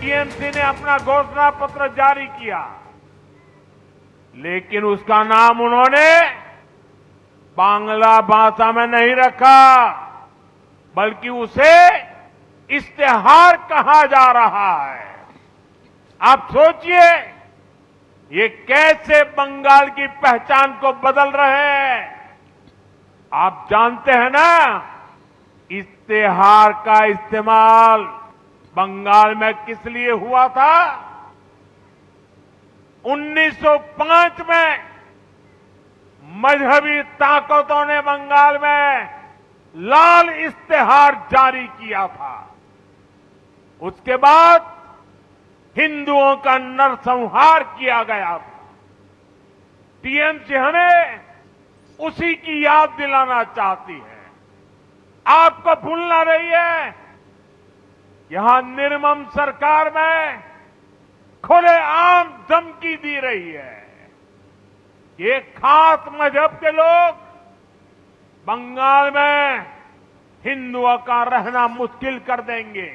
TMC ने अपना घोषणा पत्र जारी किया, लेकिन उसका नाम उन्होंने बांग्ला भाषा में नहीं रखा, बल्कि उसे इश्तेहार कहा जा रहा है। आप सोचिए, ये कैसे बंगाल की पहचान को बदल रहे हैं। आप जानते हैं ना, इश्तेहार का इस्तेमाल बंगाल में किस लिए हुआ था? 1905 में मजहबी ताकतों ने बंगाल में लाल इश्तेहार जारी किया था। उसके बाद हिंदुओं का नरसंहार किया गया था। टीएमसी हमें उसी की याद दिलाना चाहती है। आपको भूलना नहीं है, यहां निर्मम सरकार में खुलेआम धमकी दी रही है। ये खास मजहब के लोग बंगाल में हिंदुओं का रहना मुश्किल कर देंगे।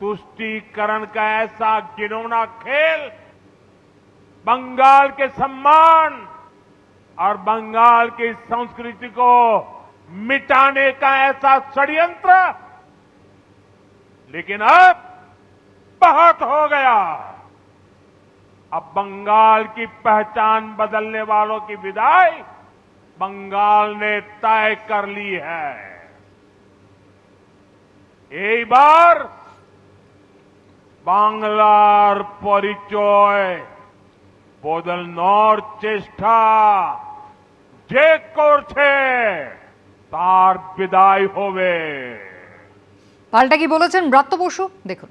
तुष्टीकरण का ऐसा घिनौना खेल बंगाल के सम्मान और बंगाल की संस्कृति को मिटाने का ऐसा षड्यंत्र, लेकिन अब बहुत हो गया। अब बंगाल की पहचान बदलने वालों की विदाई बंगाल ने तय कर ली है। এই বার বাংলার পরিচয় বদলানোর চেষ্টা যে করছে তার বিদায় হবে। পাল্টা কি বলেছেন ব্রাত্য বসু, দেখুন।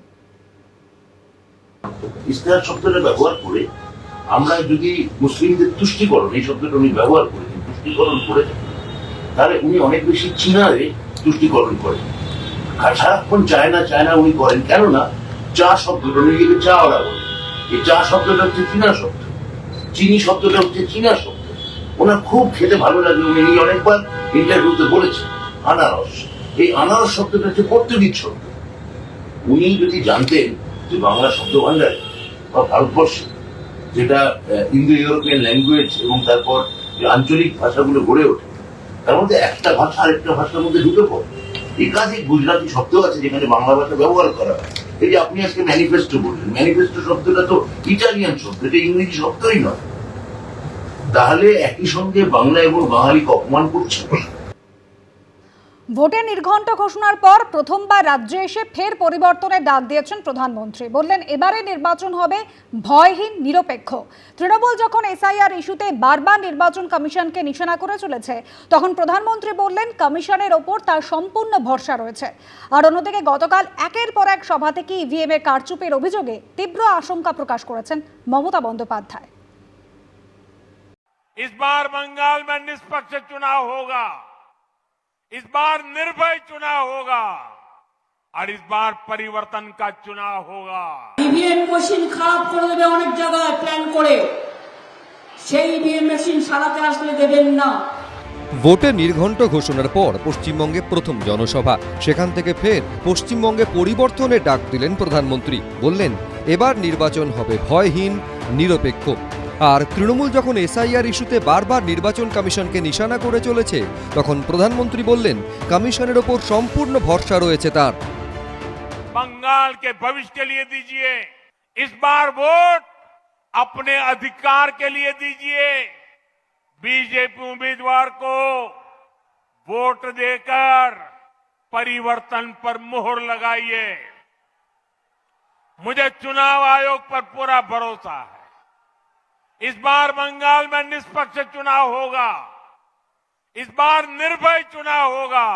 ইস্তেহার শব্দটা ব্যবহার করে আমরা যদি মুসলিমদের তুষ্টিকরণ, এই শব্দটা উনি ব্যবহার করেছেন, তুষ্টিকরণ করে, তাহলে উনি অনেক বেশি চীনারে তুষ্টিকরণ করেন। সারাক্ষণ চায়না উনি করেন। কেননা চা শব্দটা নিজেকে চা ওরা বলে, এই চা শব্দটা হচ্ছে চীনা শব্দ, চিনি শব্দটা হচ্ছে চীনা শব্দ। ওনার খুব খেতে ভালো লাগে, উনি অনেকবার ইন্টারভিউতে বলেছেন আনারস। এই আনারস শব্দটা হচ্ছে পর্তুগিজ শব্দ। উনি যদি জানতেন যে বাংলা শব্দ ভান্ডারে বা ভারতবর্ষে যেটা ইন্দো ইউরোপিয়ান ল্যাঙ্গুয়েজ এবং তারপর যে আঞ্চলিক ভাষাগুলো গড়ে ওঠে, তার মধ্যে একটা ভাষা আরেকটা ভাষার মধ্যে ঢুকে পড়ে। একাধিক গুজরাটি শব্দ আছে যেখানে বাংলা ভাষা ব্যবহার করা হয়। এই যে আপনি আজকে ম্যানিফেস্টো বললেন, ম্যানিফেস্টো শব্দটা তো ইটালিয়ান শব্দ, এটা ইংরেজি শব্দই নয়। তাহলে একই সঙ্গে বাংলা এবং বাঙালিকে অপমান করছে। ভোটে নির্ঘণ্ট ঘোষণার পর প্রথমবার রাজ্যে এসে ফের পরিবর্তনের ডাক দিয়েছেন প্রধানমন্ত্রী। বললেন এবারে নির্বাচন হবে ভয়হীন, নিরপেক্ষ। তৃণমূল যখন এসআইআর ইস্যুতে বারবার নির্বাচন কমিশনকে নিশানা করে চলেছে, তখন প্রধানমন্ত্রী বললেন কমিশনের ওপর তার সম্পূর্ণ ভরসা রয়েছে। আর অন্যদিকে গতকাল একের পর এক সভা থেকে ইভিএম এর কারচুপির অভিযোগে তীব্র আশঙ্কা প্রকাশ করেছেন মমতা বন্দ্যোপাধ্যায়। इस बार बंगाल में निष्पक्ष चुनाव होगा, इस बार निर्भय चुनाव होगा और इस बार परिवर्तन का चुनाव होगा। ইভিএম মেশিন খারাপ করে দেবে অনেক জায়গায় প্ল্যান করে, সেই ইভিএম মেশিন সারাতে আসলে দেবেন না। ভোটে নির্ঘণ্ট ঘোষণার পর পশ্চিমবঙ্গে প্রথম জনসভা, সেখান থেকে ফের পশ্চিমবঙ্গে পরিবর্তনের ডাক দিলেন প্রধানমন্ত্রী। বললেন এবার নির্বাচন হবে ভয়হীন, নিরপেক্ষ। আর তৃণমূল যখন এসআইআর ইস্যুতে বারবার নির্বাচন কমিশনকে নিশানা করে চলেছে, তখন প্রধানমন্ত্রী বললেন কমিশনের ওপর সম্পূর্ণ ভরসা রয়েছে তার। बंगाल के भविष्य के लिए दीजिए, इस बार वोट अपने अधिकार के लिए दीजिए। बीजेपी उम्मीदवार को वोट देकर परिवर्तन पर मुहर लगाइए। मुझे चुनाव आयोग पर पूरा भरोसा है। इस बार बंगाल में निष्पक्ष चुनाव होगा, इस बार निर्भय चुनाव होगा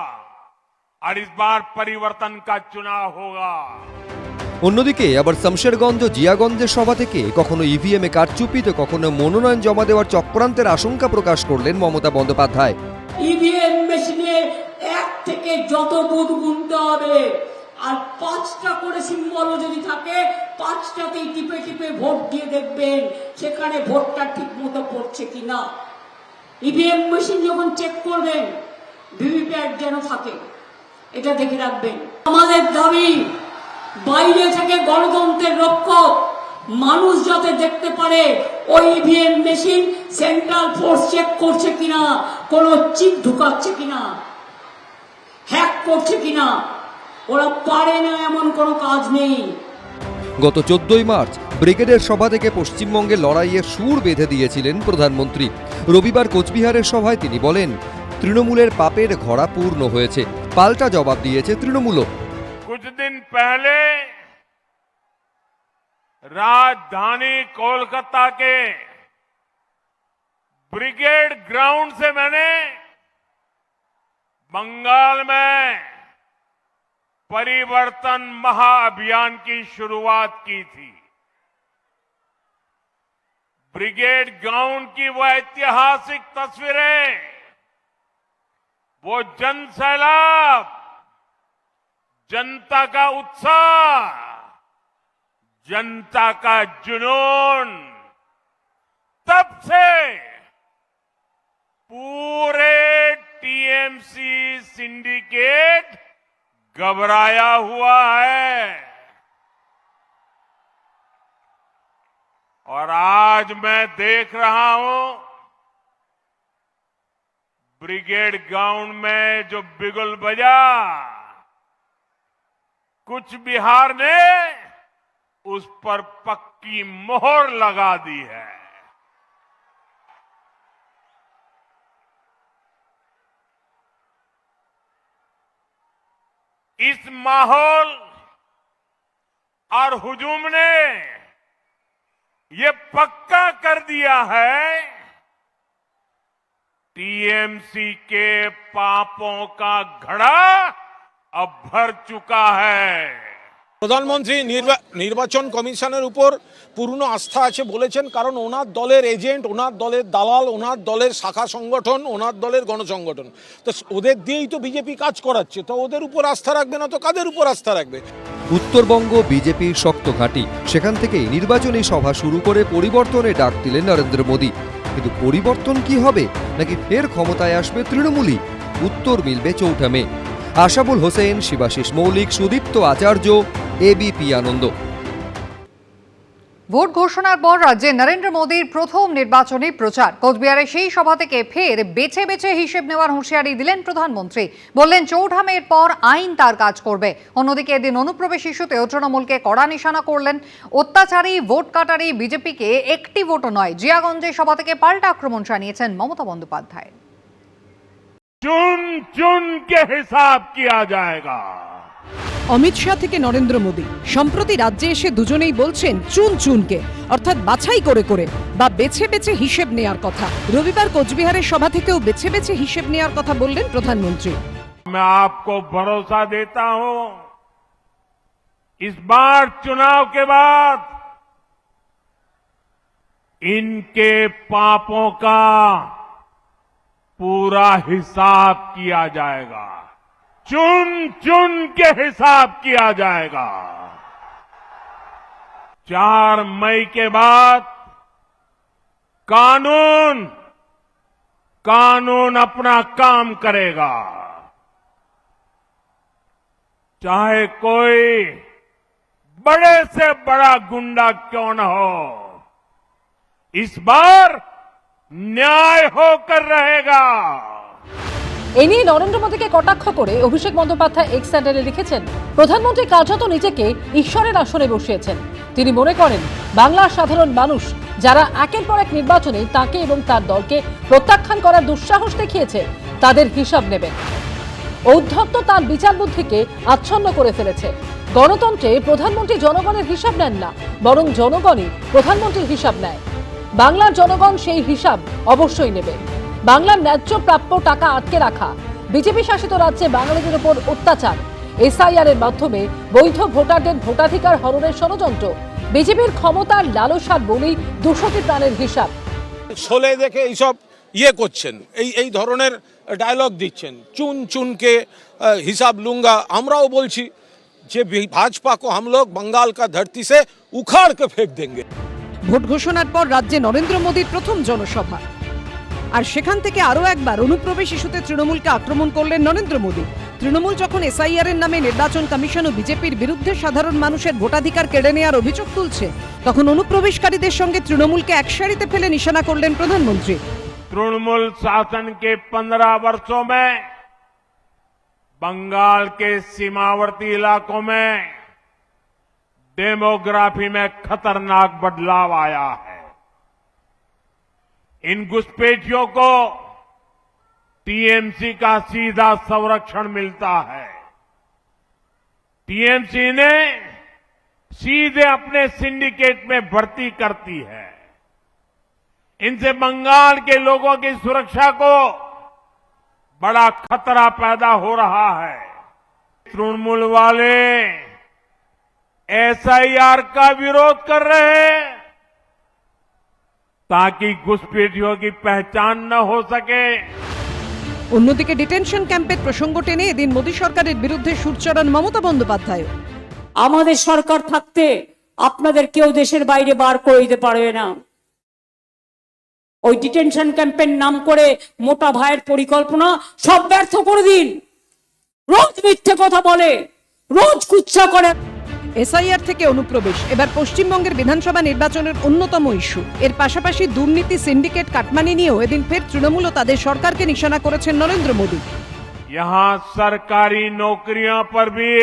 और इस बार परिवर्तन का चुनाव होगा। অন্যদিকে আবার শমশেরগঞ্জ, জিয়াগঞ্জের সভা থেকে কখনো ইভিএম এ কারচুপি তো কখনো মনোনয়ন জমা দেওয়ার চক্রান্তের আশঙ্কা প্রকাশ করলেন মমতা বন্দ্যোপাধ্যায়। ইভিএম মেশিনে এক থেকে যত বুথ গুনতে হবে, আর 5টা করে সিম্বলও যদি থাকে, 5টাতেই টিপে টিপে ভোট দিয়ে দেখবেন সেখানে ভোটটা ঠিক মতো পড়ছে কিনা। ইভিএম মেশিন যখন চেক করবেন, ভিভিপ্যাট যেন থাকে, এটা দেখে রাখবেন। আমাদের দাবি বাইরে থেকে গণতন্ত্রের রক্ষক মানুষ যাতে দেখতে পারে ওই EVM machine central force check করছে কিনা, কোনো চিপ ঢুকাচ্ছে কিনা, হ্যাক করছে কিনা। ওরা পারে না, এমন কোনো কাজ নেই। গত 14ই মার্চ ব্রিগেডের সভা থেকে পশ্চিমবঙ্গে লড়াইয়ের সুর বেঁধে দিয়েছিলেন প্রধানমন্ত্রী। রবিবার কোচবিহারের সভায় তিনি বলেন, তৃণমূলের পাপের ঘড়া পূর্ণ হয়েছে। পাল্টা জবাব দিয়েছে তৃণমূলও। कुछ दिन पहले राजधानी कोलकाता के ब्रिगेड ग्राउंड से मैंने बंगाल में परिवर्तन महाअभियान की शुरुआत की थी। ब्रिगेड ग्राउंड की वो ऐतिहासिक तस्वीरें, वो जन सैलाब, जनता का उत्साह, जनता का जुनून, तब से पूरे टीएमसी सिंडिकेट घबराया हुआ है। और आज मैं देख रहा हूं ब्रिगेड ग्राउंड में जो बिगुल बजा, कुछ बिहार ने उस पर पक्की मोहर लगा दी है। इस माहौल और हुजूम ने ये पक्का कर दिया है, टीएमसी के पापों का घड़ा अब भर चुका है। প্রধানমন্ত্রী নির্বাচন কমিশনের উপর পূর্ণ আস্থা আছে বলেছেন, কারণ ওনার দলের এজেন্ট, ওনার দলের দালাল, ওনার দলের শাখা সংগঠন, ওনার দলের গণসংগঠন, তো ওদের দিয়েই তো বিজেপি কাজ করাচ্ছে। তো ওদের উপর আস্থা রাখবে না তো কাদের উপর আস্থা রাখবে? উত্তরবঙ্গ বিজেপির শক্ত ঘাঁটি, সেখান থেকেই নির্বাচনী সভা শুরু করে পরিবর্তনে ডাক দিলেন নরেন্দ্র মোদী। কিন্তু পরিবর্তন কি হবে, নাকি ফের ক্ষমতায় আসবে তৃণমূলই? উত্তর মিলবে 4 মে। আশাবুল হোসেন, শিবাশিস মৌলিক, সুদীপ্ত আচার্য, এবিপি আনন্দ। ভোট ঘোষণার পর রাজ্যে নরেন্দ্র মোদীর প্রথম নির্বাচনী প্রচার। কোচবিহারে সেই সভা থেকে ফের বেছে বেছে হিসেব নেওয়ার হুঁশিয়ারি দিলেন প্রধানমন্ত্রী। বললেন 4 মের পর আইন তার কাজ করবে। অন্যদিকে এদিন অনুপ্রবেশ ইস্যুতেও তৃণমূলকে কড়া নিশানা করলেন। অত্যাচারী, ভোট কাটারি বিজেপিকে একটি ভোটও নয়। জিয়াগঞ্জে সভা থেকে পাল্টা আক্রমণ জানিয়েছেন মমতা বন্দ্যোপাধ্যায়। चुन चुन के हिसाब किया जाएगा। অমিত শাহ থেকে নরেন্দ্র মোদী সম্প্রতি রাজ্যে এসে দুজনেই বলছেন চুন চুনকে, অর্থাৎ বাছাই করে করে বা বেছে বেছে হিসেব নেয়ার কথা। রবিবার কোচবিহারের সভা থেকেও বেছে বেছে হিসেব নেয়ার কথা বললেন প্রধানমন্ত্রী। मैं आपको भरोसा देता हूं, इस बार चुनाव के बाद इनके पापों का पूरा हिसाब किया जाएगा। चुन चुन के हिसाब किया जाएगा। 4 मई के बाद कानून अपना काम करेगा। चाहे कोई बड़े से बड़ा गुंडा क्यों न हो, इस बार न्याय होकर रहेगा। এ নিয়ে নরেন্দ্র মোদীকে কটাক্ষ করে অভিষেক বন্দ্যোপাধ্যায় এক্স হ্যান্ডেলে লিখেছেন, প্রধানমন্ত্রী কার্যত নিজেকে ঈশ্বরের আসনে বসিয়েছেন। তিনি মনে করেন বাংলার সাধারণ মানুষ যারা একের পর এক নির্বাচনে তাকে এবং তার দলকে প্রত্যাখ্যান করার দুঃসাহস দেখিয়েছে, তাদের হিসাব নেবেন। ঔদ্ধত্য তার বিচার বুদ্ধিকে আচ্ছন্ন করে ফেলেছে। গণতন্ত্রে প্রধানমন্ত্রী জনগণের হিসাব নেন না, বরং জনগণই প্রধানমন্ত্রীর হিসাব নেয়। বাংলার জনগণ সেই হিসাব অবশ্যই নেবে। বাংলার ন্যায্য প্রাপ্য টাকা আটকে রাখা, বিজেপি শাসিত রাজ্যে বাঙালিদের উপর অত্যাচার, এসআইআর এর মাধ্যমে বৈধ ভোটারদের ভোটাধিকার হরণের ষড়যন্ত্র, বিজেপির ক্ষমতার লালসার বলি 200টি প্রাণের হিসাব। শোলে দেখে এইসব করছেন, এই ধরনের ডায়লগ দিচ্ছেন, চুন চুনকে হিসাব লুঙ্গা। আমরাও বলছি যে ভাজপা কো हम लोग बंगाल का धरती से उखाड़ के फेंक देंगे। ভোট ঘোষণার পর রাজ্যে নরেন্দ্র মোদীর প্রথম জনসভা। আর সেখান থেকে আরও একবার অনুপ্রবেশ ইস্যুতে তৃণমূলকে আক্রমণ করলেন নরেন্দ্র মোদী। তৃণমূল যখন এসআইআর এর নামে নির্বাচন কমিশন ও বিজেপির বিরুদ্ধে সাধারণ মানুষের ভোটাধিকার কেড়ে নেওয়ার অভিযোগ তুলছে, তখন অনুপ্রবেশকারীদের সঙ্গে তৃণমূলকে একসারিতে ফেলে নিশানা করলেন প্রধানমন্ত্রী। तृणमूल शासन के 15 वर्षों में बंगाल के सीमावर्ती इलाकों में डेमोग्राफी में खतरनाक बदलाव आया है। इन घुसपैठियों को टीएमसी का सीधा संरक्षण मिलता है। टीएमसी ने सीधे अपने सिंडिकेट में भर्ती करती है। इनसे बंगाल के लोगों की सुरक्षा को बड़ा खतरा पैदा हो रहा है। तृणमूल वाले एसआईआर का विरोध कर रहे हैं ताकि घुसपैठियों की पहचान न हो सके। অন্যদিকে ডিটেনশন ক্যাম্পের প্রসঙ্গ টেনে এদিন মোদী সরকারের বিরুদ্ধে সুর চড়ান মমতা বন্দ্যোপাধ্যায়। আমাদের সরকার থাকতে আপনাদের কেউ দেশের বাইরে বার করে দিতে পারবে না। ওই ডিটেনশন ক্যাম্পের নাম করে মোটা ভাইয়ের পরিকল্পনা সব ব্যর্থ করে দিন। রোজ মিথ্যে কথা বলে, রোজ কুৎসা করে। এসআইআর থেকে অনুপ্রবেশ এবার পশ্চিমবঙ্গের বিধানসভা নির্বাচনের অন্যতম ইস্যু। এর পাশাপাশি দুর্নীতি, সিন্ডিকেট, কাটমানি নিয়েও এদিন ফের তৃণমূল ও তাদের সরকারকে নিশানা করেছেন নরেন্দ্র মোদী। यहां सरकारी नौकरियों पर भी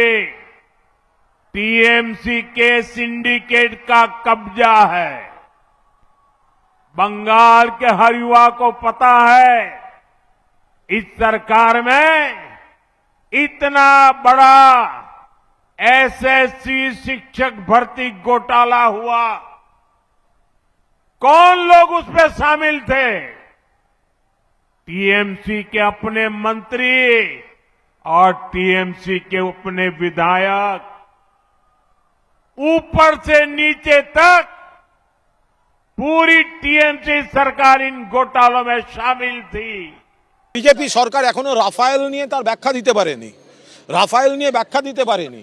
टीएमसी के सिंडिकेट का कब्जा है। बंगाल के हर युवा को पता है इस सरकार में इतना बड़ा एसएससी शिक्षक भर्ती घोटाला हुआ। कौन लोग उसमें शामिल थे? टीएमसी के अपने मंत्री और टीएमसी के अपने विधायक, ऊपर से नीचे तक पूरी टीएमसी सरकार इन घोटालों में शामिल थी। বিজেপি সরকার এখনো রাফায়েল নিয়ে তার ব্যাখ্যা দিতে পারেনি। রাফায়েল নিয়ে ব্যাখ্যা দিতে পারেনি।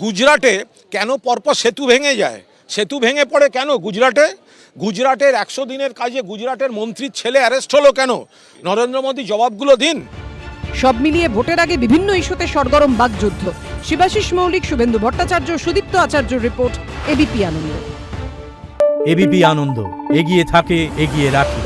গুজরাটে কেন পরপর সেতু ভেঙে যায়? সেতু ভেঙে পড়ে কেন গুজরাটে? গুজরাটের 100 দিনের কাজে গুজরাটের মন্ত্রীর ছেলে অ্যারেস্ট হলো কেন? নরেন্দ্র মোদী জবাবগুলো দিন। সব মিলিয়ে ভোটের আগে বিভিন্ন ইস্যুতে সরগরম বাকযুদ্ধ। শিবাশিস মৌলিক, শুভেন্দু ভট্টাচার্য, সুদীপ্ত আচার্যর রিপোর্ট, এবিপি আনন্দ। এবিপি আনন্দ, এগিয়ে থাকে, এগিয়ে রাখে।